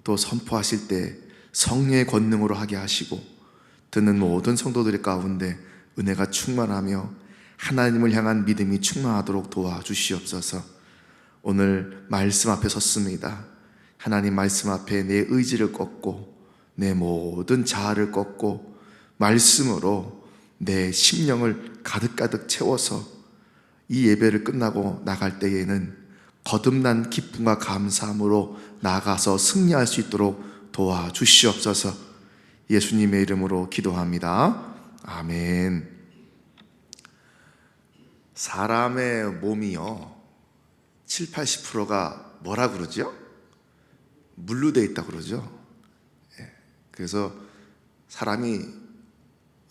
또 선포하실 때 성령의 권능으로 하게 하시고 듣는 모든 성도들 가운데 은혜가 충만하며 하나님을 향한 믿음이 충만하도록 도와주시옵소서. 오늘 말씀 앞에 섰습니다. 하나님 말씀 앞에 내 의지를 꺾고 내 모든 자아를 꺾고 말씀으로 내 심령을 가득가득 채워서 이 예배를 끝나고 나갈 때에는 거듭난 기쁨과 감사함으로 나아가서 승리할 수 있도록 도와주시옵소서. 예수님의 이름으로 기도합니다. 아멘. 사람의 몸이요 7, 80%가 뭐라 그러죠? 물로 되어 있다고 그러죠. 그래서 사람이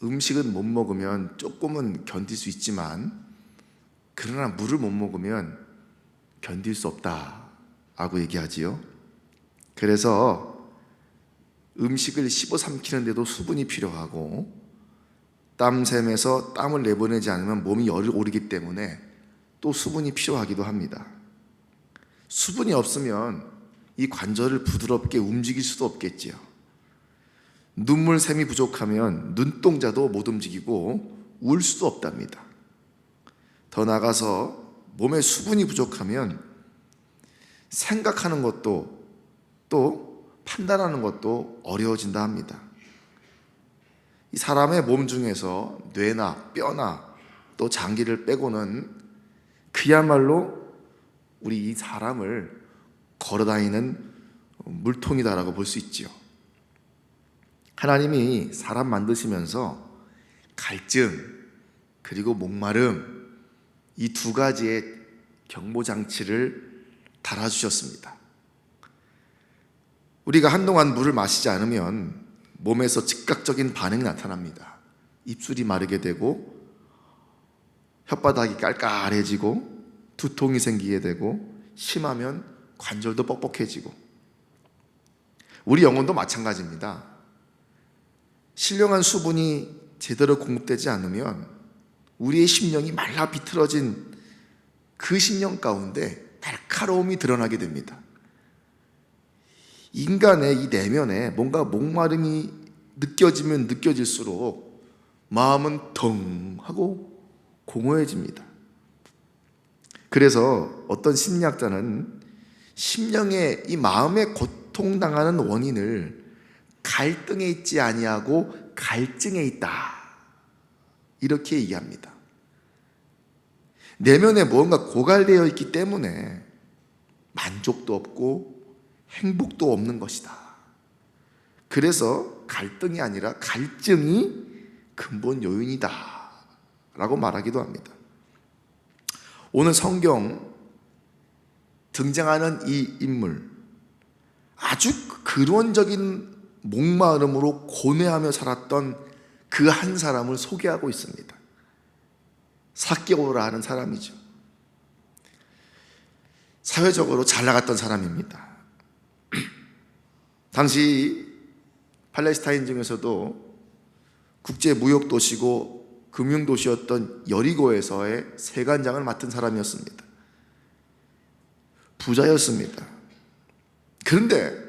음식은 못 먹으면 조금은 견딜 수 있지만 그러나 물을 못 먹으면 견딜 수 없다라고 얘기하지요. 그래서 음식을 씹어 삼키는데도 수분이 필요하고 땀샘에서 땀을 내보내지 않으면 몸이 열이 오르기 때문에 또 수분이 필요하기도 합니다. 수분이 없으면 이 관절을 부드럽게 움직일 수도 없겠지요. 눈물샘이 부족하면 눈동자도 못 움직이고 울 수도 없답니다. 더 나아가서 몸에 수분이 부족하면 생각하는 것도 또 판단하는 것도 어려워진다 합니다. 이 사람의 몸 중에서 뇌나 뼈나 또 장기를 빼고는 그야말로 우리 이 사람을 걸어다니는 물통이다라고 볼 수 있지요. 하나님이 사람 만드시면서 갈증 그리고 목마름 이 두 가지의 경보장치를 달아주셨습니다. 우리가 한동안 물을 마시지 않으면 몸에서 즉각적인 반응이 나타납니다. 입술이 마르게 되고 혓바닥이 깔깔해지고 두통이 생기게 되고 심하면 관절도 뻑뻑해지고 우리 영혼도 마찬가지입니다. 신령한 수분이 제대로 공급되지 않으면 우리의 심령이 말라 비틀어진 그 심령 가운데 날카로움이 드러나게 됩니다. 인간의 이 내면에 뭔가 목마름이 느껴지면 느껴질수록 마음은 덩 하고 공허해집니다. 그래서 어떤 심리학자는 심령의 이 마음에 고통당하는 원인을 갈등에 있지 아니하고 갈증에 있다 이렇게 얘기합니다. 내면에 무언가 고갈되어 있기 때문에 만족도 없고 행복도 없는 것이다. 그래서 갈등이 아니라 갈증이 근본 요인이다 라고 말하기도 합니다. 오늘 성경 등장하는 이 인물 아주 근원적인 목마름으로 고뇌하며 살았던 그 한 사람을 소개하고 있습니다. 삭개오라 하는 사람이죠. 사회적으로 잘 나갔던 사람입니다. 당시 팔레스타인 중에서도 국제 무역 도시고 금융 도시였던 여리고에서의 세관장을 맡은 사람이었습니다. 부자였습니다. 그런데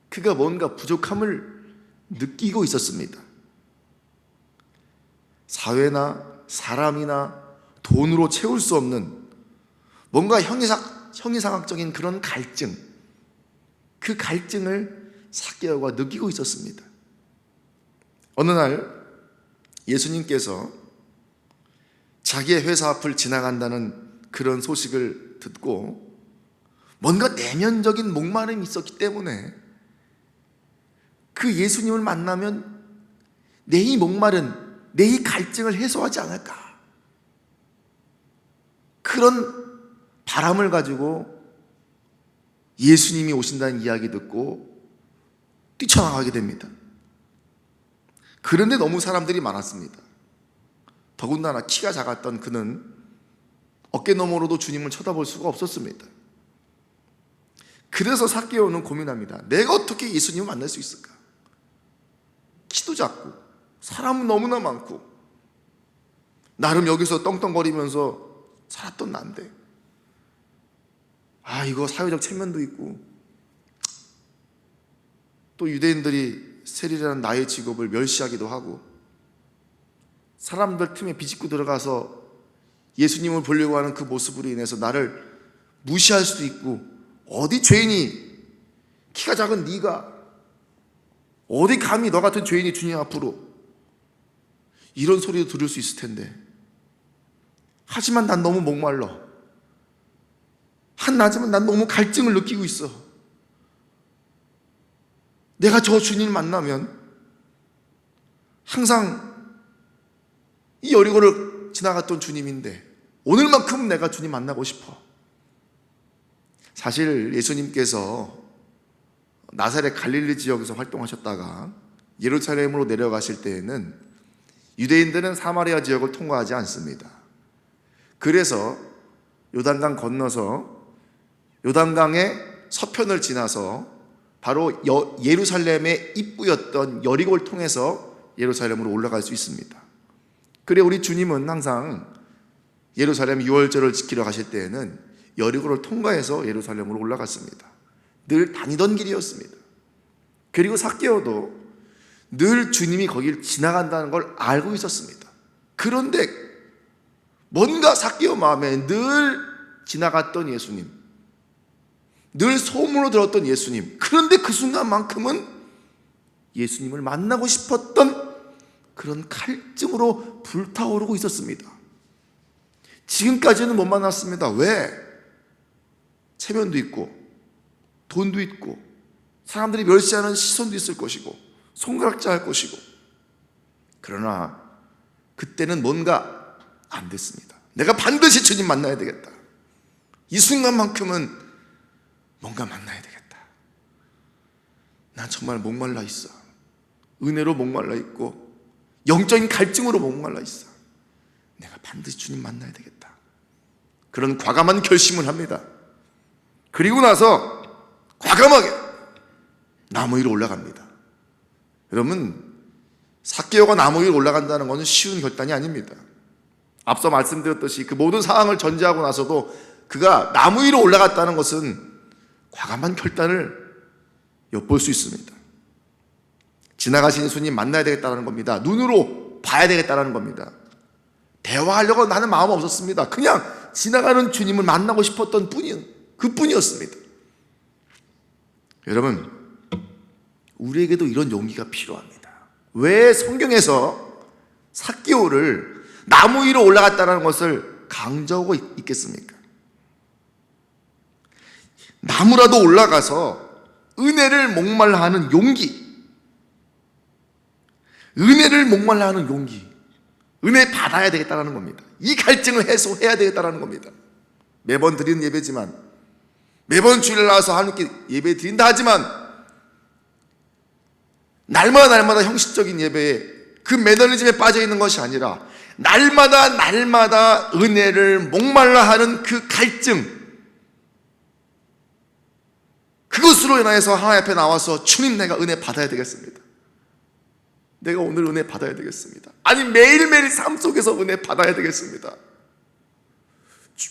그가 뭔가 부족함을 느끼고 있었습니다. 사회나 사람이나 돈으로 채울 수 없는 뭔가 형이상학적인 그런 갈증, 그 갈증을 삭개오가 느끼고 있었습니다. 어느 날 예수님께서 자기의 회사 앞을 지나간다는 그런 소식을 듣고 뭔가 내면적인 목마름이 있었기 때문에 그 예수님을 만나면 내 이 목마른 내 이 갈증을 해소하지 않을까 그런 바람을 가지고 예수님이 오신다는 이야기 듣고 뛰쳐나가게 됩니다. 그런데 너무 사람들이 많았습니다. 더군다나 키가 작았던 그는 어깨 너머로도 주님을 쳐다볼 수가 없었습니다. 그래서 삭개오는 고민합니다. 내가 어떻게 예수님을 만날 수 있을까? 키도 작고 사람은 너무나 많고 나름 여기서 떵떵거리면서 살았던 난데 이거 사회적 체면도 있고 또 유대인들이 세리라는 나의 직업을 멸시하기도 하고 사람들 틈에 비집고 들어가서 예수님을 보려고 하는 그 모습으로 인해서 나를 무시할 수도 있고, 어디 죄인이, 키가 작은 네가 어디 감히 너 같은 죄인이 주님 앞으로, 이런 소리도 들을 수 있을 텐데, 하지만 난 너무 목말라. 한낮이면 난 너무 갈증을 느끼고 있어. 내가 저 주님을 만나면 항상 이 여리고를 지나갔던 주님인데 오늘만큼은 내가 주님 만나고 싶어. 사실 예수님께서 나사렛 갈릴리 지역에서 활동하셨다가 예루살렘으로 내려가실 때에는 유대인들은 사마리아 지역을 통과하지 않습니다. 그래서 요단강 건너서 요단강의 서편을 지나서 바로 예루살렘의 입구였던 여리고를 통해서 예루살렘으로 올라갈 수 있습니다. 그래 우리 주님은 항상 예루살렘 유월절을 지키러 가실 때에는 여리고를 통과해서 예루살렘으로 올라갔습니다. 늘 다니던 길이었습니다. 그리고 삭개오도 늘 주님이 거길 지나간다는 걸 알고 있었습니다. 그런데 뭔가 삭개오 마음에 늘 지나갔던 예수님, 늘 소문으로 들었던 예수님, 그런데 그 순간만큼은 예수님을 만나고 싶었던 그런 갈증으로 불타오르고 있었습니다. 지금까지는 못 만났습니다. 왜? 체면도 있고 돈도 있고 사람들이 멸시하는 시선도 있을 것이고 손가락질 할 것이고, 그러나 그때는 뭔가 안 됐습니다. 내가 반드시 주님 만나야 되겠다. 이 순간만큼은 뭔가 만나야 되겠다. 난 정말 목말라 있어. 은혜로 목말라 있고 영적인 갈증으로 목말라 있어. 내가 반드시 주님 만나야 되겠다. 그런 과감한 결심을 합니다. 그리고 나서 과감하게 나무 위로 올라갑니다. 여러분, 삭개오가 나무 위로 올라간다는 것은 쉬운 결단이 아닙니다. 앞서 말씀드렸듯이 그 모든 상황을 전제하고 나서도 그가 나무 위로 올라갔다는 것은 과감한 결단을 엿볼 수 있습니다. 지나가신 예수님 만나야 되겠다는 겁니다. 눈으로 봐야 되겠다는 겁니다. 대화하려고 나는 마음 없었습니다. 그냥 지나가는 주님을 만나고 싶었던 그뿐이었습니다. 여러분, 우리에게도 이런 용기가 필요합니다. 왜 성경에서 삭개오를 나무 위로 올라갔다는 것을 강조하고 있겠습니까? 나무라도 올라가서 은혜를 목말라 하는 용기, 은혜를 목말라 하는 용기, 은혜 받아야 되겠다는 겁니다. 이 갈증을 해소해야 되겠다는 겁니다. 매번 드리는 예배지만, 매번 주일날 나와서 하나님께 예배 드린다 하지만, 날마다 형식적인 예배에 그 매너리즘에 빠져 있는 것이 아니라 날마다 은혜를 목말라 하는 그 갈증, 그것으로 인하여서 하나님 앞에 나와서 주님, 내가 은혜 받아야 되겠습니다. 내가 오늘 은혜 받아야 되겠습니다. 아니, 매일매일 삶 속에서 은혜 받아야 되겠습니다.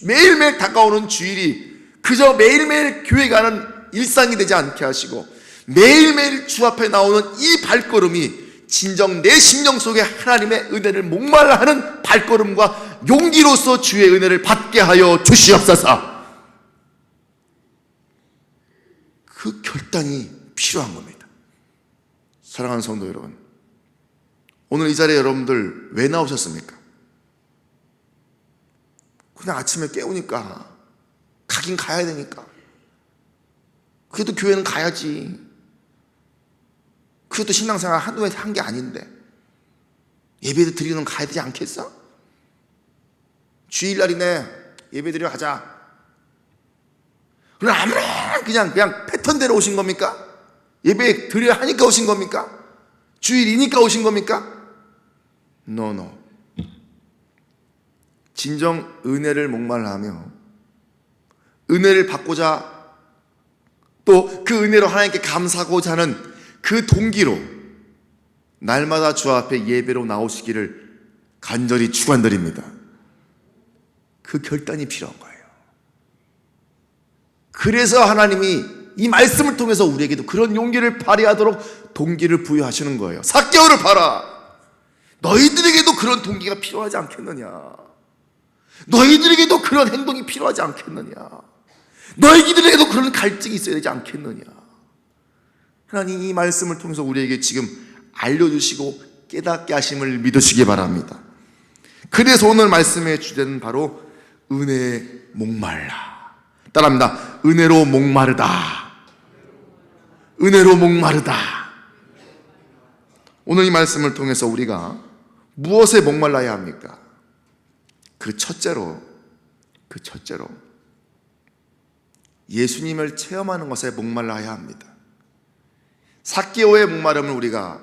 매일매일 다가오는 주일이 그저 매일매일 교회 가는 일상이 되지 않게 하시고, 매일매일 주 앞에 나오는 이 발걸음이 진정 내 심령 속에 하나님의 은혜를 목말라 하는 발걸음과 용기로서 주의 은혜를 받게 하여 주시옵소서. 그 결단이 필요한 겁니다. 사랑하는 성도 여러분, 오늘 이 자리에 여러분들 왜 나오셨습니까? 그냥 아침에 깨우니까, 가긴 가야 되니까. 그래도 교회는 가야지. 그것도 신앙생활 한두 해 한 게 아닌데 예배도 드리는 가야 되지 않겠어? 주일날이네, 예배 드리러 가자. 그럼 아무런 그냥 패턴대로 오신 겁니까? 예배 드려야 하니까 오신 겁니까? 주일이니까 오신 겁니까? No. 진정 은혜를 목말라 하며 은혜를 받고자, 또 그 은혜로 하나님께 감사하고자 하는 그 동기로 날마다 주 앞에 예배로 나오시기를 간절히 축원드립니다. 그 결단이 필요한 거예요. 그래서 하나님이 이 말씀을 통해서 우리에게도 그런 용기를 발휘하도록 동기를 부여하시는 거예요. 삭개오를 봐라. 너희들에게도 그런 동기가 필요하지 않겠느냐? 너희들에게도 그런 행동이 필요하지 않겠느냐? 너희들에게도 그런 갈증이 있어야 되지 않겠느냐? 하나님 이 말씀을 통해서 우리에게 지금 알려주시고 깨닫게 하심을 믿으시기 바랍니다. 그래서 오늘 말씀의 주제는 바로 은혜에 목말라. 따라합니다. 은혜로 목마르다. 은혜로 목마르다. 오늘 이 말씀을 통해서 우리가 무엇에 목말라야 합니까? 그 첫째로 예수님을 체험하는 것에 목말라야 합니다. 삭개오의 목마름을 우리가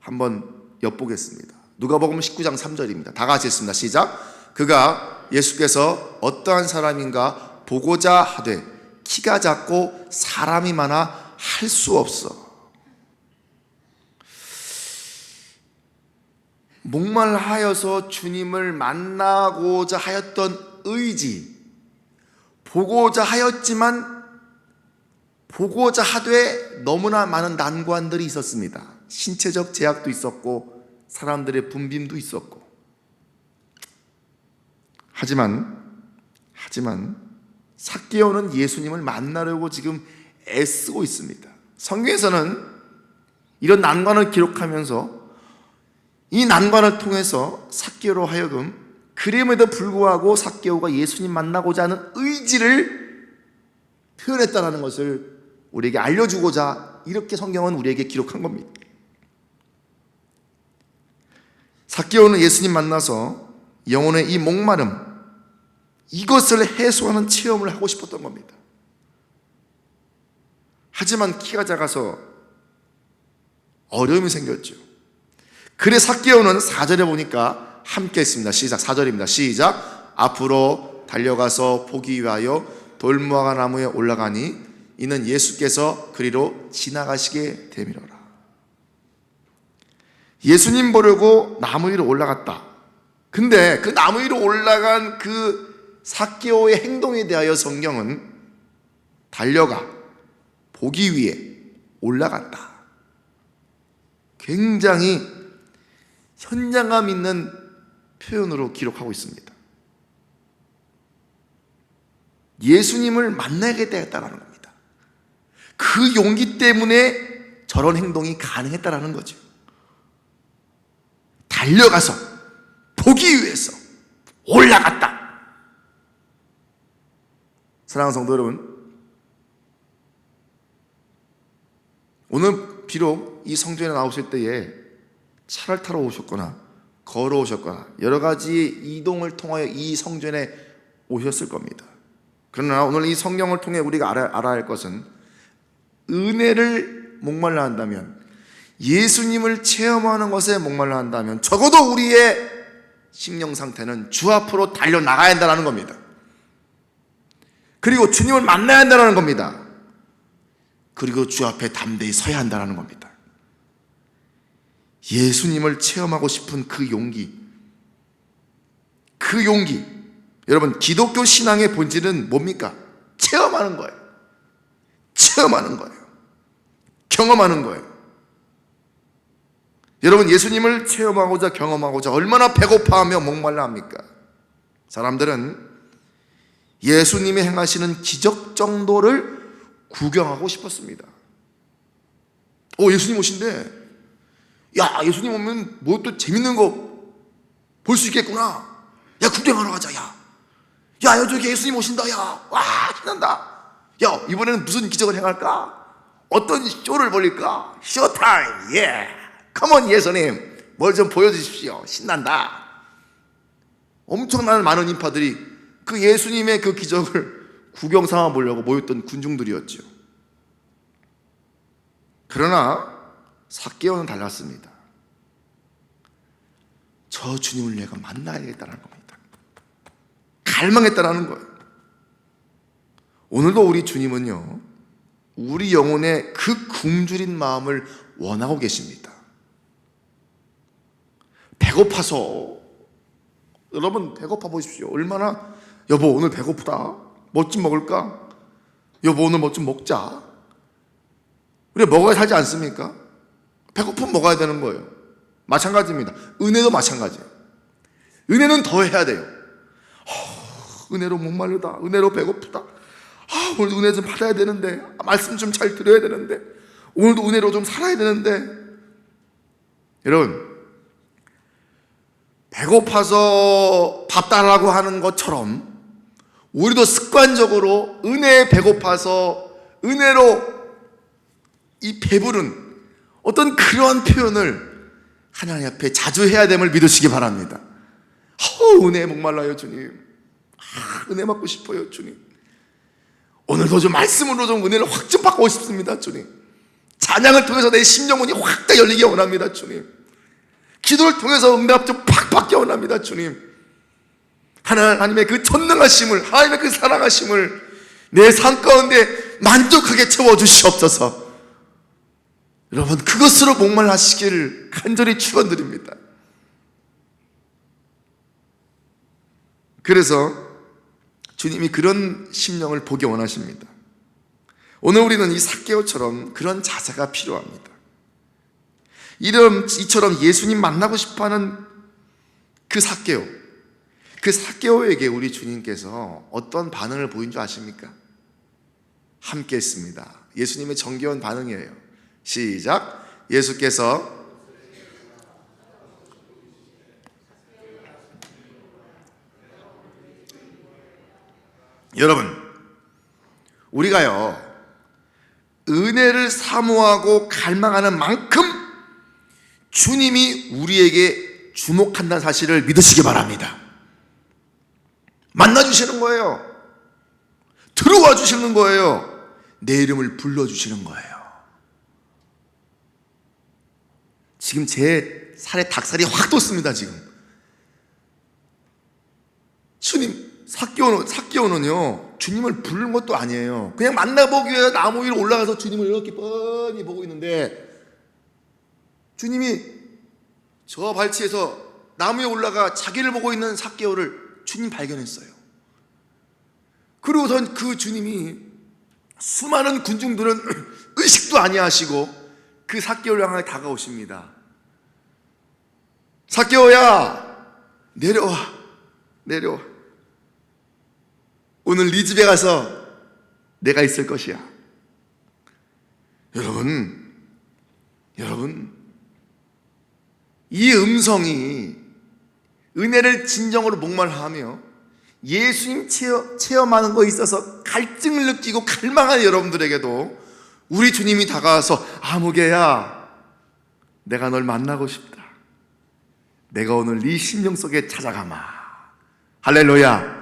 한번 엿보겠습니다. 누가복음 19장 3절입니다. 다 같이 읽습니다. 시작. 그가 예수께서 어떠한 사람인가 보고자 하되 키가 작고 사람이 많아 할 수 없어. 목말하여서 주님을 만나고자 하였던 의지, 보고자 하였지만 보고자 하되 너무나 많은 난관들이 있었습니다. 신체적 제약도 있었고 사람들의 분빔도 있었고. 하지만 삭개오는 예수님을 만나려고 지금 애쓰고 있습니다. 성경에서는 이런 난관을 기록하면서 이 난관을 통해서 삭개오로 하여금 그럼에도 불구하고 삭개오가 예수님 만나고자 하는 의지를 표현했다는 것을 우리에게 알려주고자 이렇게 성경은 우리에게 기록한 겁니다. 삭개오는 예수님 만나서 영혼의 이 목마름, 이것을 해소하는 체험을 하고 싶었던 겁니다. 하지만 키가 작아서 어려움이 생겼죠. 그래 삭개오는 4절에 보니까 함께 했습니다. 시작. 4절입니다. 시작. 앞으로 달려가서 보기 위하여 돌무화과 나무에 올라가니 이는 예수께서 그리로 지나가시게 되미로라. 예수님 보려고 나무 위로 올라갔다. 근데 그 나무 위로 올라간 그 삭개오의 행동에 대하여 성경은 달려가 보기 위해 올라갔다. 굉장히 현장감 있는 표현으로 기록하고 있습니다. 예수님을 만나게 되었다는 겁니다. 그 용기 때문에 저런 행동이 가능했다는 거죠. 달려가서 보기 위해서 올라갔다. 사랑하는 성도 여러분, 오늘 비록 이 성전에 나오실 때에 차를 타러 오셨거나 걸어오셨거나 여러 가지 이동을 통하여 이 성전에 오셨을 겁니다. 그러나 오늘 이 성경을 통해 우리가 알아야 할 것은 은혜를 목말라 한다면, 예수님을 체험하는 것에 목말라 한다면 적어도 우리의 심령 상태는 주 앞으로 달려나가야 한다는 겁니다. 그리고 주님을 만나야 한다는 겁니다. 그리고 주 앞에 담대히 서야 한다는 겁니다. 예수님을 체험하고 싶은 그 용기, 여러분, 기독교 신앙의 본질은 뭡니까? 체험하는 거예요. 경험하는 거예요. 여러분, 예수님을 체험하고자 경험하고자 얼마나 배고파하며 목말라 합니까? 사람들은 예수님이 행하시는 기적 정도를 구경하고 싶었습니다. 예수님 오신대. 야, 예수님 오면 뭐 또 재밌는 거 볼 수 있겠구나. 야, 구경하러 가자. 야, 저기 예수님 오신다. 야, 와, 신난다. 야, 이번에는 무슨 기적을 행할까? 어떤 쇼를 벌릴까? 쇼타임. 예. 컴온 예수님, 뭘 좀 보여주십시오. 신난다. 엄청난 많은 인파들이 그 예수님의 그 기적을 구경 삼아 보려고 모였던 군중들이었죠. 그러나 삭개오는 달랐습니다. 저 주님을 내가 만나야겠다는 겁니다. 갈망했다는 거예요. 오늘도 우리 주님은요, 우리 영혼의 그 굶주린 마음을 원하고 계십니다. 배고파서, 여러분 배고파 보십시오. 얼마나, 여보 오늘 배고프다, 뭐 좀 먹을까? 여보, 오늘 뭐 좀 먹자. 우리 먹어야 살지 않습니까? 배고프면 먹어야 되는 거예요. 마찬가지입니다. 은혜도 마찬가지예요. 은혜는 더 해야 돼요. 은혜로 목마르다. 은혜로 배고프다. 오늘 은혜 좀 받아야 되는데, 말씀 좀 잘 들어야 되는데, 오늘도 은혜로 좀 살아야 되는데. 여러분, 배고파서 밥 달라고 하는 것처럼 우리도 습관적으로 은혜에 배고파서 은혜로 이 배부른 어떤 그런 표현을 하나님 앞에 자주 해야 됨을 믿으시기 바랍니다. 은혜에 목말라요 주님. 은혜 받고 싶어요 주님. 오늘도 좀 말씀으로 좀 은혜를 확 좀 받고 싶습니다 주님. 찬양을 통해서 내 심령문이 확 다 열리기 원합니다 주님. 기도를 통해서 응답 좀 팍 받기 원합니다 주님. 하나님의 그 전능하심을, 하나님의 그 사랑하심을 내 삶 가운데 만족하게 채워주시옵소서. 여러분, 그것으로 목말라시기를 간절히 축원드립니다. 그래서 주님이 그런 심령을 보기 원하십니다. 오늘 우리는 이 삭개오처럼 그런 자세가 필요합니다. 이처럼 예수님 만나고 싶어하는 그 삭개오, 그 삭개오에게 우리 주님께서 어떤 반응을 보인 줄 아십니까? 함께 했습니다. 예수님의 정겨운 반응이에요. 시작. 예수께서 여러분, 우리가요 은혜를 사모하고 갈망하는 만큼 주님이 우리에게 주목한다는 사실을 믿으시기 바랍니다. 만나주시는 거예요. 들어와 주시는 거예요. 내 이름을 불러주시는 거예요. 지금 제 살에 닭살이 확 돋습니다. 지금 주님, 삭개오는요 주님을 부르는 것도 아니에요. 그냥 만나보기 위해 나무 위로 올라가서 주님을 이렇게 뻔히 보고 있는데, 주님이 저 발치에서 나무 위에 올라가 자기를 보고 있는 삭개오를 주님 발견했어요. 그리고선 그 주님이 수많은 군중들은 의식도 아니하시고 그 삭개오를 향해 다가오십니다. 삭개오야, 내려와. 오늘 네 집에 가서 내가 있을 것이야. 여러분, 이 음성이 은혜를 진정으로 목말라하며 예수님 체험하는 것에 있어서 갈증을 느끼고 갈망하는 여러분들에게도 우리 주님이 다가와서 아무개야, 내가 널 만나고 싶다. 내가 오늘 네 심령 속에 찾아가마. 할렐루야.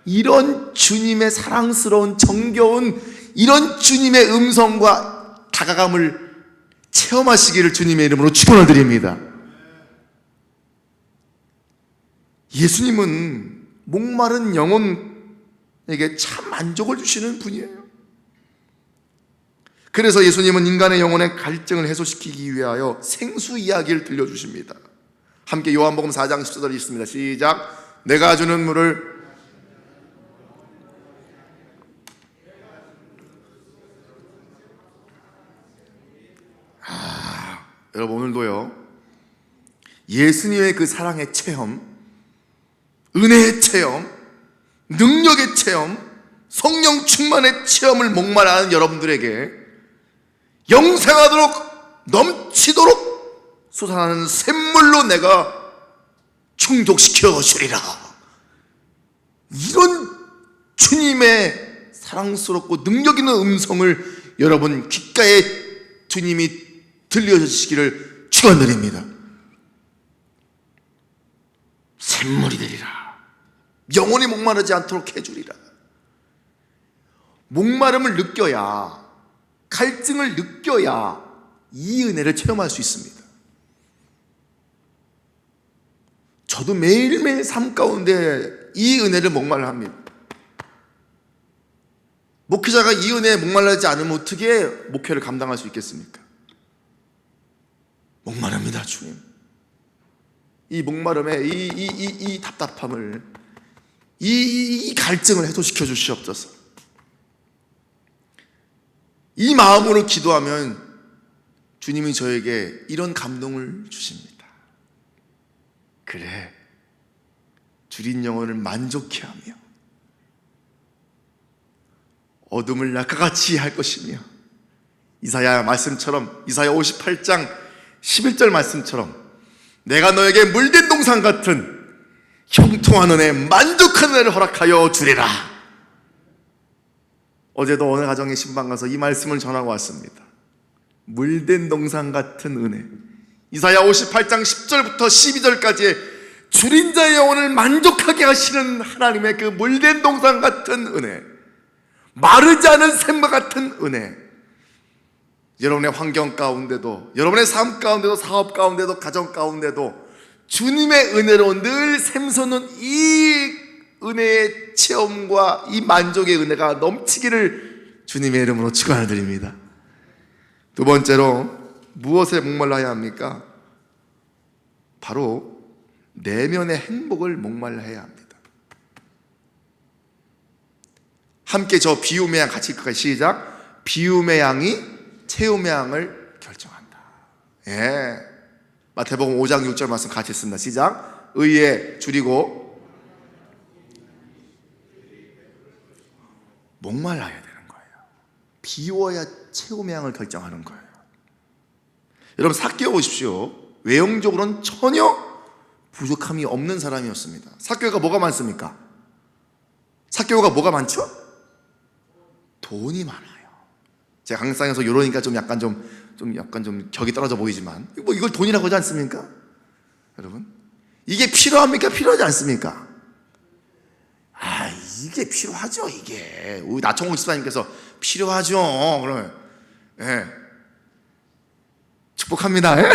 이런 주님의 사랑스러운 정겨운 이런 주님의 음성과 다가감을 체험하시기를 주님의 이름으로 축원을 드립니다. 예수님은 목마른 영혼에게 참 만족을 주시는 분이에요. 그래서 예수님은 인간의 영혼의 갈증을 해소시키기 위하여 생수 이야기를 들려주십니다. 함께 요한복음 4장 14절 읽습니다. 시작. 내가 주는 물을 여러분, 오늘도요 예수님의 그 사랑의 체험, 은혜의 체험, 능력의 체험, 성령 충만의 체험을 목말라하는 여러분들에게 영생하도록 넘치도록 솟아나는 샘물로 내가 충족시켜 주리라. 이런 주님의 사랑스럽고 능력 있는 음성을 여러분 귓가에 주님이 들려주시기를 축원드립니다. 샘물이 되리라. 영원히 목마르지 않도록 해주리라. 목마름을 느껴야, 갈증을 느껴야 이 은혜를 체험할 수 있습니다. 저도 매일매일 삶 가운데 이 은혜를 목말라합니다. 목회자가 이 은혜에 목말라지 않으면 어떻게 목회를 감당할 수 있겠습니까? 목마릅니다, 주님. 이 목마름에 이 답답함을, 이 갈증을 해소시켜 주시옵소서. 이 마음으로 기도하면 주님이 저에게 이런 감동을 주십니다. 그래, 주린 영혼을 만족해 하며 어둠을 낮과 같이 할 것이며, 이사야 말씀처럼, 이사야 58장 11절 말씀처럼 내가 너에게 물된 동산 같은 형통한 은혜, 만족한 은혜를 허락하여 주리라. 어제도 어느 가정의 신방 가서 이 말씀을 전하고 왔습니다. 물된 동산 같은 은혜, 이사야 58장 10절부터 12절까지의 줄인 자의 영혼을 만족하게 하시는 하나님의 그 물된 동산 같은 은혜, 마르지 않은 샘과 같은 은혜, 여러분의 환경 가운데도, 여러분의 삶 가운데도, 사업 가운데도, 가정 가운데도 주님의 은혜로 늘 샘솟는 이 은혜의 체험과 이 만족의 은혜가 넘치기를 주님의 이름으로 축원드립니다. 두 번째로 무엇에 목말라야 합니까? 바로 내면의 행복을 목말라야 합니다. 함께 저 비움의 양 같이 읽을까요? 시작. 비움의 양이 채움의 양을 결정한다. 예. 마태복음 5장 6절 말씀 같이 읽습니다. 시작. 의에 줄이고 목말라야 되는 거예요. 비워야 채움의 양을 결정하는 거예요. 여러분, 삭개오 보십시오. 외형적으로는 전혀 부족함이 없는 사람이었습니다. 삭개오가 뭐가 많습니까? 삭개오가 뭐가 많죠? 돈이 많아요. 제가 강상에서 이러니까 좀 약간 격이 떨어져 보이지만, 뭐 이걸 돈이라고 하지 않습니까? 여러분, 이게 필요합니까? 필요하지 않습니까? 이게 필요하죠. 이게 우리 나청홍 집사님께서 필요하죠. 그러면 예, 축복합니다. 예?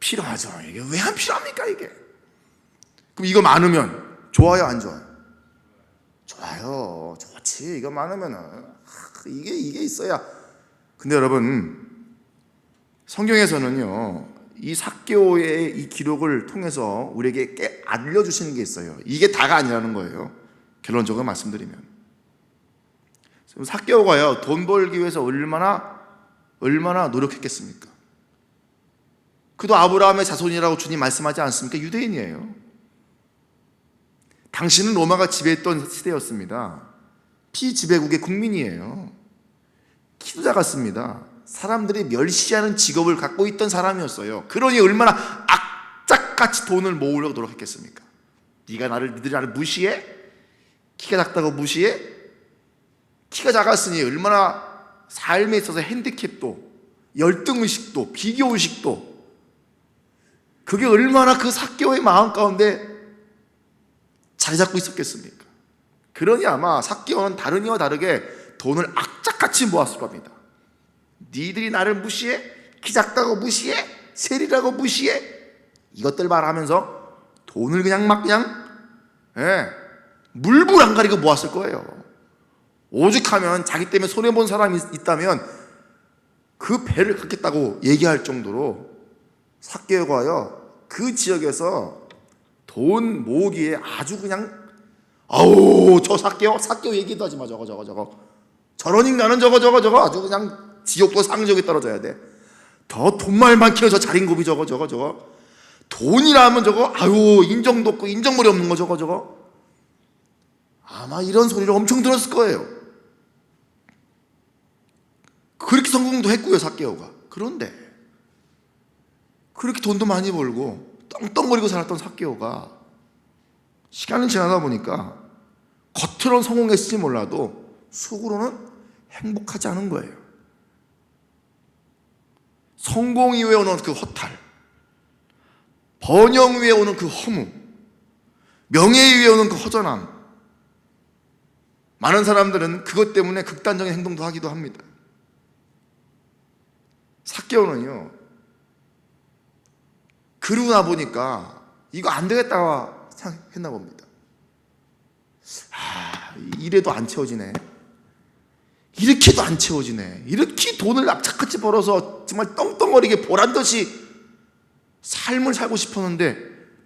필요하죠. 이게 왜 안 필요합니까? 이게 그럼 이거 많으면 좋아요, 안 좋아요? 좋아요, 좋지. 이거 많으면은 이게 있어야. 근데 여러분, 성경에서는요, 이 삭개오의 이 기록을 통해서 우리에게 알려주시는 게 있어요. 이게 다가 아니라는 거예요. 결론적으로 말씀드리면, 삭개오가요, 돈 벌기 위해서 얼마나 노력했겠습니까? 그도 아브라함의 자손이라고 주님 말씀하지 않습니까? 유대인이에요. 당신은 로마가 지배했던 시대였습니다. 피지배국의 국민이에요. 키도 작았습니다. 사람들이 멸시하는 직업을 갖고 있던 사람이었어요. 그러니 얼마나 악착같이 돈을 모으려고 노력했겠습니까? 니들이 나를 무시해? 키가 작다고 무시해? 키가 작았으니 얼마나 삶에 있어서 핸디캡도, 열등의식도, 비교의식도, 그게 얼마나 그 삭개오의 마음 가운데 자리 잡고 있었겠습니까? 그러니 아마 삭개오는 다른 이와 다르게 돈을 악착같이 모았을 겁니다. 니들이 나를 무시해? 키 작다고 무시해? 세리라고 무시해? 이것들 말하면서 돈을 물불 안 가리고 모았을 거예요. 오죽하면 자기 때문에 손해본 사람이 있다면 그 배를 긁겠다고 얘기할 정도로 삭개오가요, 그 지역에서 돈 모으기에 아주 저 삭개오 얘기도 하지 마. 저거 저런 인간은 저거 아주 그냥 지옥도 상적에 떨어져야 돼. 더 돈말 많기는 저 자린고비 저거 돈이라면 저거 인정도 없고 인정머리 없는 거 저거 아마 이런 소리를 엄청 들었을 거예요. 그렇게 성공도 했고요, 삭개오가. 그런데 그렇게 돈도 많이 벌고 떵떵거리고 살았던 삭개오가 시간이 지나다 보니까 겉으로는 성공했을지 몰라도 속으로는 행복하지 않은 거예요. 성공 이후에 오는 그 허탈, 번영 이후에 오는 그 허무, 명예 이후에 오는 그 허전함, 많은 사람들은 그것 때문에 극단적인 행동도 하기도 합니다. 삭개오는요, 그러고 나 보니까 이거 안 되겠다고 생각했나 봅니다. 이래도 안 채워지네. 이렇게도 안 채워지네. 이렇게 돈을 악착같이 벌어서 정말 떵떵거리게 보란듯이 삶을 살고 싶었는데,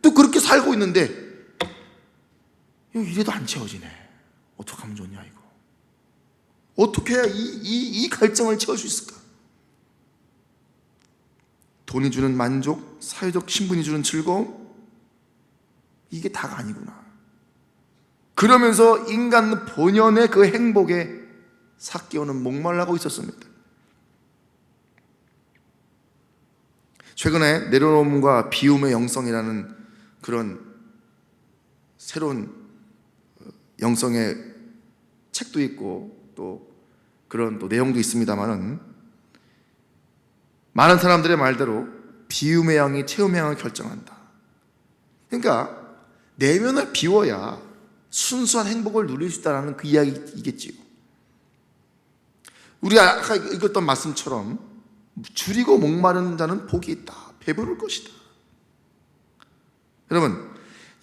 또 그렇게 살고 있는데 이래도 안 채워지네. 어떡하면 좋냐 이거. 어떻게 해야 이 갈증을 채울 수 있을까? 돈이 주는 만족, 사회적 신분이 주는 즐거움, 이게 다가 아니구나. 그러면서 인간 본연의 그 행복에 삭개오는 목말라고 있었습니다. 최근에 내려놓음과 비움의 영성이라는 그런 새로운 영성의 책도 있고 또 그런 또 내용도 있습니다만은, 많은 사람들의 말대로 비움의 양이 체험의 양을 결정한다. 그러니까 내면을 비워야 순수한 행복을 누릴 수 있다는 그 이야기이겠지요. 우리가 아까 읽었던 말씀처럼 줄이고 목마른 자는 복이 있다, 배부를 것이다. 여러분,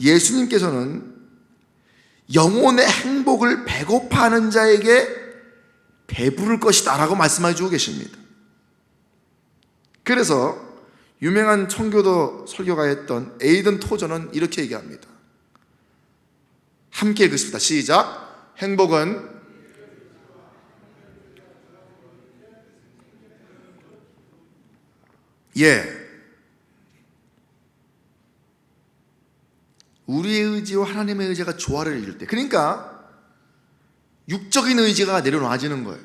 예수님께서는 영혼의 행복을 배고파하는 자에게 배부를 것이다 라고 말씀해 주고 계십니다. 그래서 유명한 청교도 설교가였던 에이든 토저는 이렇게 얘기합니다. 함께 읽겠습니다. 시작. 행복은 우리의 의지와 하나님의 의지가 조화를 이룰 때, 그러니까 육적인 의지가 내려놔지는 거예요.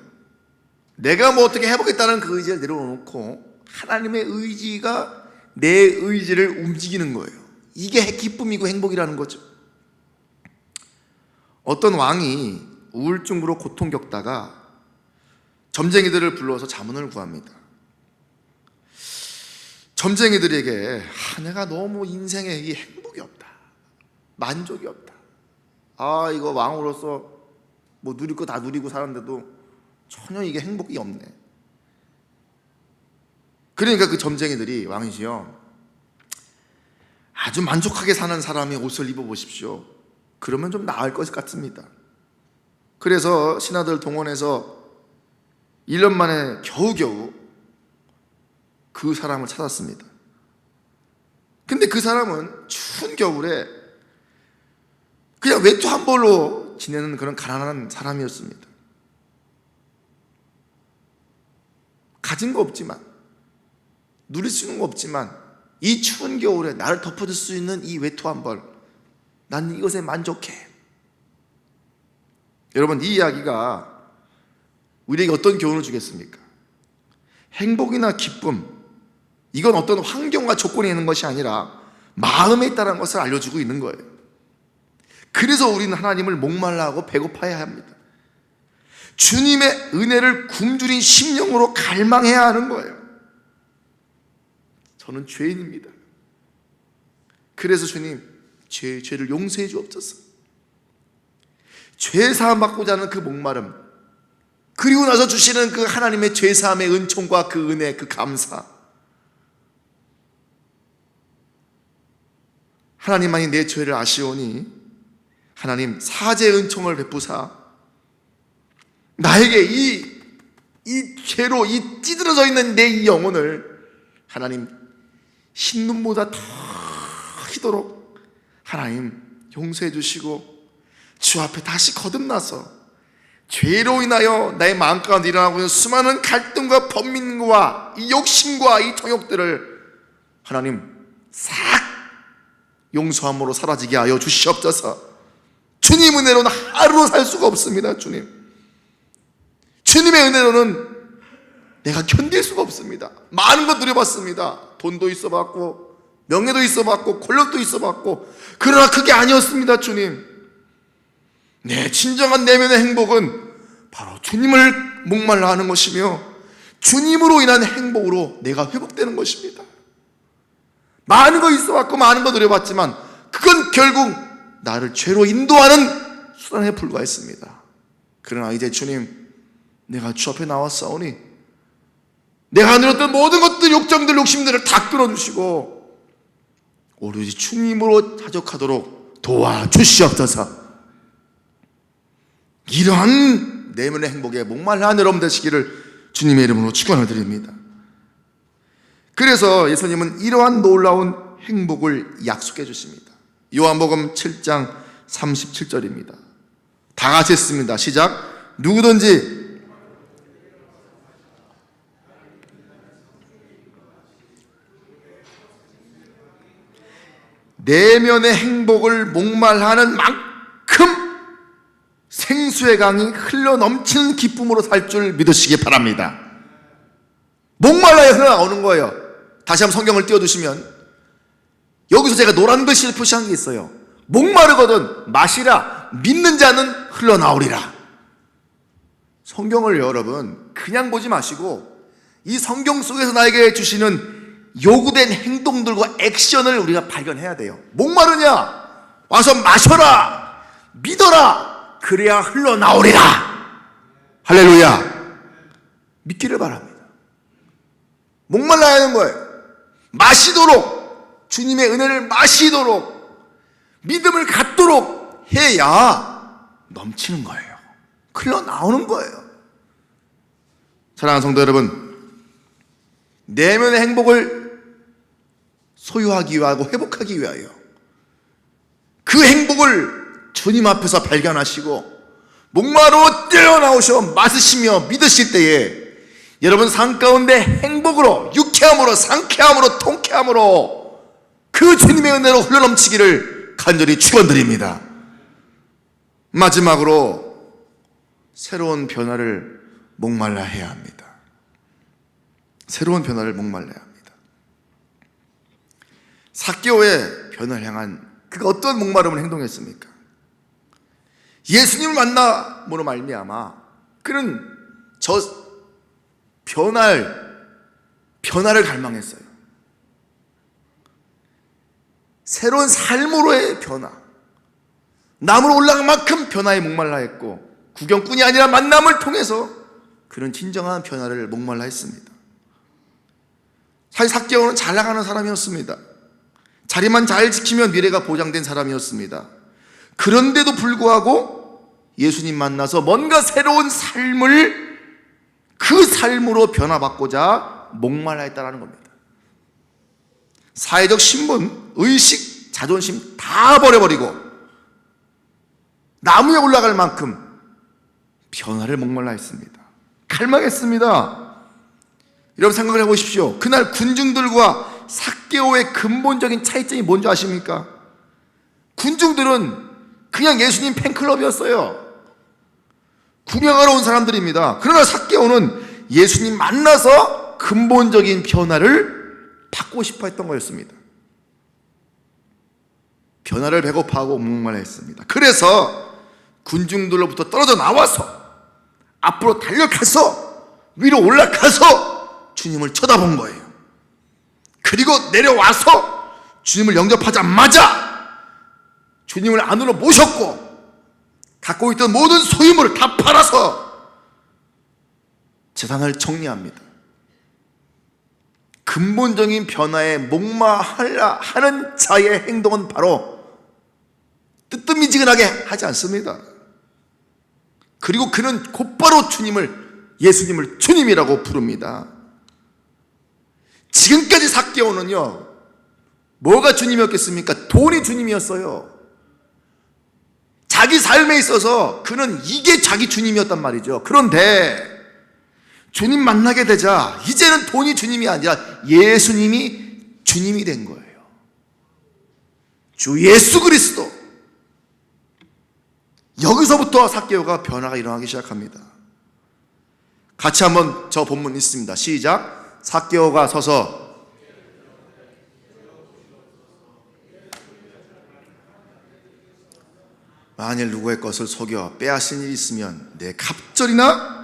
내가 뭐 어떻게 해보겠다는 그 의지를 내려놓고 하나님의 의지가 내 의지를 움직이는 거예요. 이게 기쁨이고 행복이라는 거죠. 어떤 왕이 우울증으로 고통 겪다가 점쟁이들을 불러서 자문을 구합니다. 점쟁이들에게 내가 너무 인생에 이 행복이 없다, 만족이 없다, 이거 왕으로서 뭐 누릴 거 다 누리고 사는데도 전혀 이게 행복이 없네. 그러니까 그 점쟁이들이, 왕이시여, 아주 만족하게 사는 사람의 옷을 입어보십시오. 그러면 좀 나을 것 같습니다. 그래서 신하들 동원해서 1년 만에 겨우겨우 그 사람을 찾았습니다. 근데 그 사람은 추운 겨울에 그냥 외투 한 벌로 지내는 그런 가난한 사람이었습니다. 가진 거 없지만, 누릴 수 있는 거 없지만, 이 추운 겨울에 나를 덮어줄 수 있는 이 외투 한 벌, 난 이것에 만족해. 여러분, 이 이야기가 우리에게 어떤 교훈을 주겠습니까? 행복이나 기쁨, 이건 어떤 환경과 조건이 있는 것이 아니라 마음에 있다는 것을 알려주고 있는 거예요. 그래서 우리는 하나님을 목말라 하고 배고파야 합니다. 주님의 은혜를 굶주린 심령으로 갈망해야 하는 거예요. 저는 죄인입니다. 그래서 주님, 죄를 용서해 주옵소서. 죄 사함 받고자 하는 그 목마름, 그리고 나서 주시는 그 하나님의 죄 사함의 은총과 그 은혜, 그 감사, 하나님만이 내 죄를 아시오니 하나님 사죄의 은총을 베푸사 나에게 이 죄로 이 찌들어져 있는 내 이 영혼을 하나님 흰눈보다 더 희도록 하나님 용서해 주시고 주 앞에 다시 거듭나서 죄로 인하여 나의 마음 가운데 일어나고 있는 수많은 갈등과 번민과 이 욕심과 이 정욕들을 하나님 싹 용서함으로 사라지게 하여 주시옵소서. 주님 은혜로는 하루로 살 수가 없습니다. 주님의 은혜로는 내가 견딜 수가 없습니다. 많은 것 누려봤습니다. 돈도 있어봤고 명예도 있어봤고 권력도 있어봤고, 그러나 그게 아니었습니다. 주님, 내 진정한 내면의 행복은 바로 주님을 목말라 하는 것이며 주님으로 인한 행복으로 내가 회복되는 것입니다. 많은 거 있어봤고 많은 거 누려봤지만 그건 결국 나를 죄로 인도하는 수단에 불과했습니다. 그러나 이제 주님, 내가 주 앞에 나왔사오니 내가 누렸던 모든 것들, 욕정들, 욕심들을 다 끊어주시고 오로지 주님으로 자족하도록 도와주시옵소서. 이러한 내면의 행복에 목말라 여러분 되시기를 주님의 이름으로 축원을 드립니다. 그래서 예수님은 이러한 놀라운 행복을 약속해 주십니다. 요한복음 7장 37절입니다. 다 같이 했습니다. 시작. 누구든지 내면의 행복을 목말하는 만큼 생수의 강이 흘러 넘치는 기쁨으로 살 줄 믿으시기 바랍니다. 목말라야 흘러나오는 거예요. 다시 한번 성경을 띄워두시면 여기서 제가 노란 글씨를 표시한 게 있어요. 목마르거든 마시라, 믿는 자는 흘러나오리라. 성경을 여러분 그냥 보지 마시고 이 성경 속에서 나에게 주시는 요구된 행동들과 액션을 우리가 발견해야 돼요. 목마르냐? 와서 마셔라, 믿어라, 그래야 흘러나오리라. 할렐루야. 믿기를 바랍니다. 목말라야 하는 거예요. 마시도록, 주님의 은혜를 마시도록, 믿음을 갖도록 해야 넘치는 거예요. 흘러나오는 거예요. 사랑하는 성도 여러분, 내면의 행복을 소유하기 위하고 회복하기 위하여 그 행복을 주님 앞에서 발견하시고 목마로 뛰어나오셔 마시며 믿으실 때에 여러분 삶 가운데 행복으로, 유쾌함으로, 상쾌함으로, 통쾌함으로 그 주님의 은혜로 흘러넘치기를 간절히 축원드립니다. 마지막으로 새로운 변화를 목말라 해야 합니다. 새로운 변화를 목말라야 합니다. 삭개오의 변화를 향한 그가 어떤 목마름을 행동했습니까? 예수님을 만남으로 말미암아 그는 저 변화를 갈망했어요. 새로운 삶으로의 변화, 남으로 올라간 만큼 변화에 목말라 했고 구경꾼이 아니라 만남을 통해서 그는 진정한 변화를 목말라 했습니다. 사실 삭개오는 잘 나가는 사람이었습니다. 자리만 잘 지키면 미래가 보장된 사람이었습니다. 그런데도 불구하고 예수님 만나서 뭔가 새로운 삶을 그 삶으로 변화받고자 목말라 했다는 겁니다. 사회적 신분, 의식, 자존심 다 버려버리고 나무에 올라갈 만큼 변화를 목말라 했습니다. 갈망했습니다. 여러분 생각을 해보십시오. 그날 군중들과 삭개오의 근본적인 차이점이 뭔지 아십니까? 군중들은 그냥 예수님 팬클럽이었어요. 구경하러 온 사람들입니다. 그러나 삭개오는 예수님 만나서 근본적인 변화를 받고 싶어 했던 거였습니다. 변화를 배고파하고 목말라 했습니다. 그래서 군중들로부터 떨어져 나와서 앞으로 달려가서 위로 올라가서 주님을 쳐다본 거예요. 그리고 내려와서 주님을 영접하자마자 주님을 안으로 모셨고 갖고 있던 모든 소유물을 다 팔아서 재산을 정리합니다. 근본적인 변화에 목마하려 하는 자의 행동은 바로 뜨뜻미지근하게 하지 않습니다. 그리고 그는 곧바로 예수님을 주님이라고 부릅니다. 지금까지 삭개오는요, 뭐가 주님이었겠습니까? 돈이 주님이었어요. 자기 삶에 있어서 그는 이게 자기 주님이었단 말이죠. 그런데 주님 만나게 되자 이제는 돈이 주님이 아니라 예수님이 주님이 된 거예요. 주 예수 그리스도. 여기서부터 삭개오가 변화가 일어나기 시작합니다. 같이 한번 저 본문 있습니다. 시작. 삭개오가 서서 만일 누구의 것을 속여 빼앗은 일이 있으면 내 갑절이나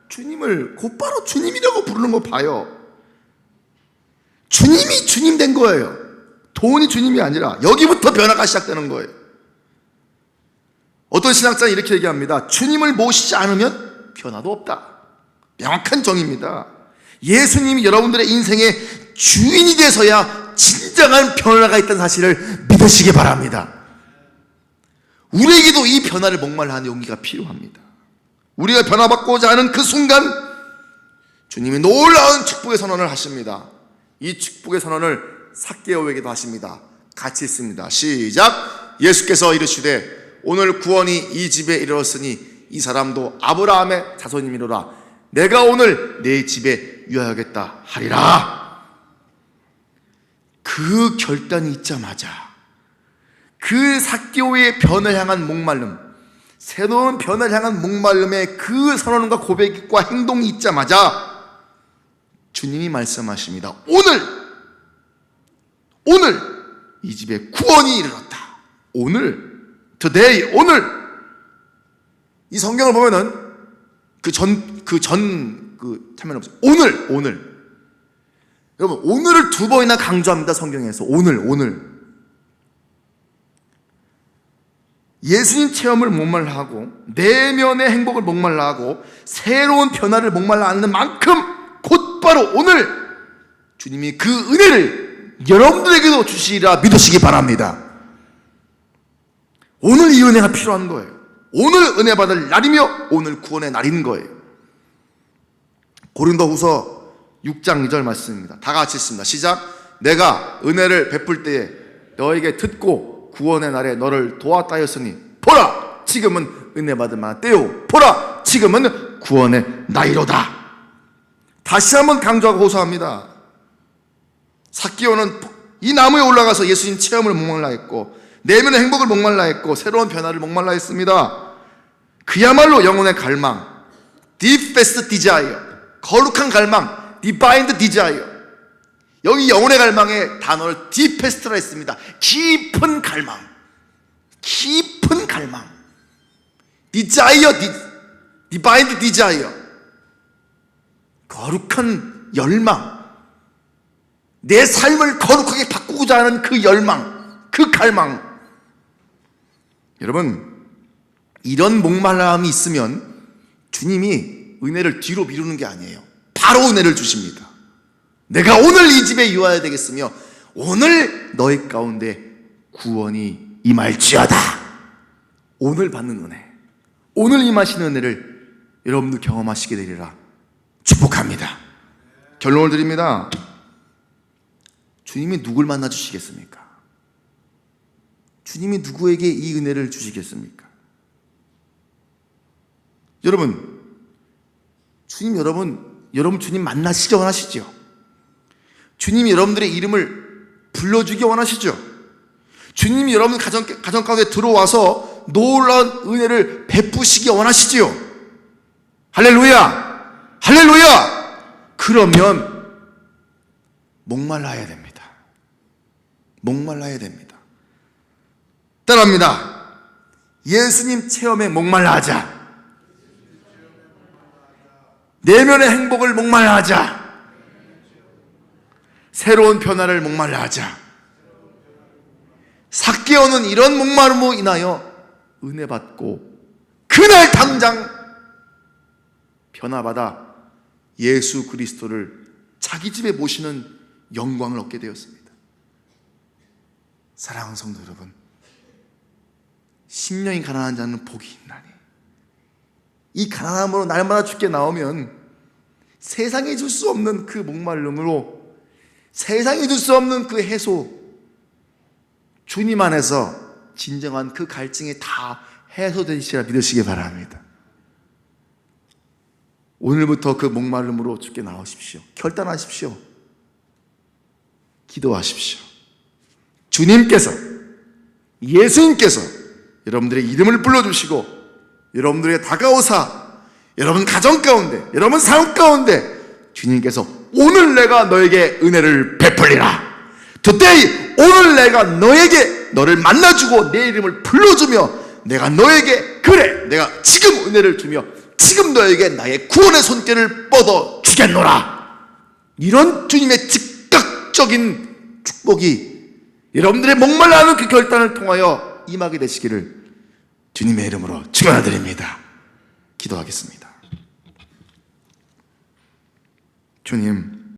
주님을 곧바로 주님이라고 부르는 거 봐요. 주님이 주님 된 거예요. 돈이 주님이 아니라 여기부터 변화가 시작되는 거예요. 어떤 신학자는 이렇게 얘기합니다. 주님을 모시지 않으면 변화도 없다. 명확한 정의입니다. 예수님이 여러분들의 인생의 주인이 돼서야 진정한 변화가 있다는 사실을 믿으시기 바랍니다. 우리에게도 이 변화를 목말라 하는 용기가 필요합니다. 우리가 변화받고자 하는 그 순간 주님이 놀라운 축복의 선언을 하십니다. 이 축복의 선언을 삭개오에게도 하십니다. 같이 읽습니다. 시작. 예수께서 이르시되 오늘 구원이 이 집에 이르렀으니 이 사람도 아브라함의 자손이미로라. 내가 오늘 내 집에 유하여겠다 하리라. 그 결단이 있자마자 그 삭개오의 변을 향한 목마름, 새로운 변을 향한 목마름의 그 선언과 고백과 행동이 있자마자 주님이 말씀하십니다. 오늘 이 집에 구원이 이르렀다. 오늘, today, 오늘. 이 성경을 보면은 참여는 없어요. 오늘. 여러분, 오늘을 2번이나 강조합니다. 성경에서. 오늘. 예수님 체험을 목말라 하고, 내면의 행복을 목말라 하고, 새로운 변화를 목말라 하는 만큼 곧바로 오늘 주님이 그 은혜를 여러분들에게도 주시리라 믿으시기 바랍니다. 오늘 이 은혜가 필요한 거예요. 오늘 은혜 받을 날이며 오늘 구원의 날인 거예요. 고린도후서 6장 2절 말씀입니다. 다 같이 읽습니다. 시작. 내가 은혜를 베풀 때에 너에게 듣고 구원의 날에 너를 도왔다 하였으니 보라 지금은 은혜 받을 만한 때요 보라 지금은 구원의 날이로다. 다시 한번 강조하고 호소합니다. 삭개오는 이 나무에 올라가서 예수님 체험을 목말라 했고, 내면의 행복을 목말라 했고, 새로운 변화를 목말라 했습니다. 그야말로 영혼의 갈망, deepest desire, 거룩한 갈망, divine desire. 여기 영혼의 갈망의 단어를 deepest라 했습니다. 깊은 갈망, desire, divine desire, 거룩한 열망, 내 삶을 거룩하게 바꾸고자 하는 그 열망, 그 갈망. 여러분, 이런 목말람이 있으면 주님이 은혜를 뒤로 미루는 게 아니에요. 바로 은혜를 주십니다. 내가 오늘 이 집에 유하여야 되겠으며 오늘 너희 가운데 구원이 임할지어다. 오늘 받는 은혜, 오늘 임하시는 은혜를 여러분도 경험하시게 되리라 축복합니다. 결론을 드립니다. 주님이 누굴 만나 주시겠습니까? 주님이 누구에게 이 은혜를 주시겠습니까? 여러분 주님 만나시기 원하시죠? 주님이 여러분들의 이름을 불러주기 원하시죠? 주님이 여러분 가정 가운데 들어와서 놀라운 은혜를 베푸시기 원하시지요? 할렐루야! 그러면 목말라야 됩니다. 따라합니다. 예수님 체험에 목말라 하자. 내면의 행복을 목말라 하자. 새로운 변화를 목말라 하자. 삭개오는 이런 목마름으로 인하여 은혜 받고 그날 당장 변화받아 예수 그리스도를 자기 집에 모시는 영광을 얻게 되었습니다. 사랑하는 성도 여러분, 심령이 가난한 자는 복이 있나니. 이 가난함으로 날마다 주께 나오면 세상에 줄 수 없는 그 목마름으로, 세상에 줄 수 없는 그 해소, 주님 안에서 진정한 그 갈증이 다 해소되시리라 믿으시기 바랍니다. 오늘부터 그 목마름으로 주께 나오십시오. 결단하십시오. 기도하십시오. 주님께서, 예수님께서 여러분들의 이름을 불러주시고 여러분들에게 다가오사 여러분 가정 가운데, 여러분 삶 가운데 주님께서 오늘 내가 너에게 은혜를 베풀리라. Today, 오늘 내가 너에게 너를 만나주고 내 이름을 불러주며 내가 너에게 그래 내가 지금 은혜를 주며 지금 너에게 나의 구원의 손길을 뻗어 주겠노라. 이런 주님의 즉각적인 축복이 여러분들의 목말라하는 그 결단을 통하여 임하게 되시기를 주님의 이름으로 축원드립니다. 기도하겠습니다. 주님,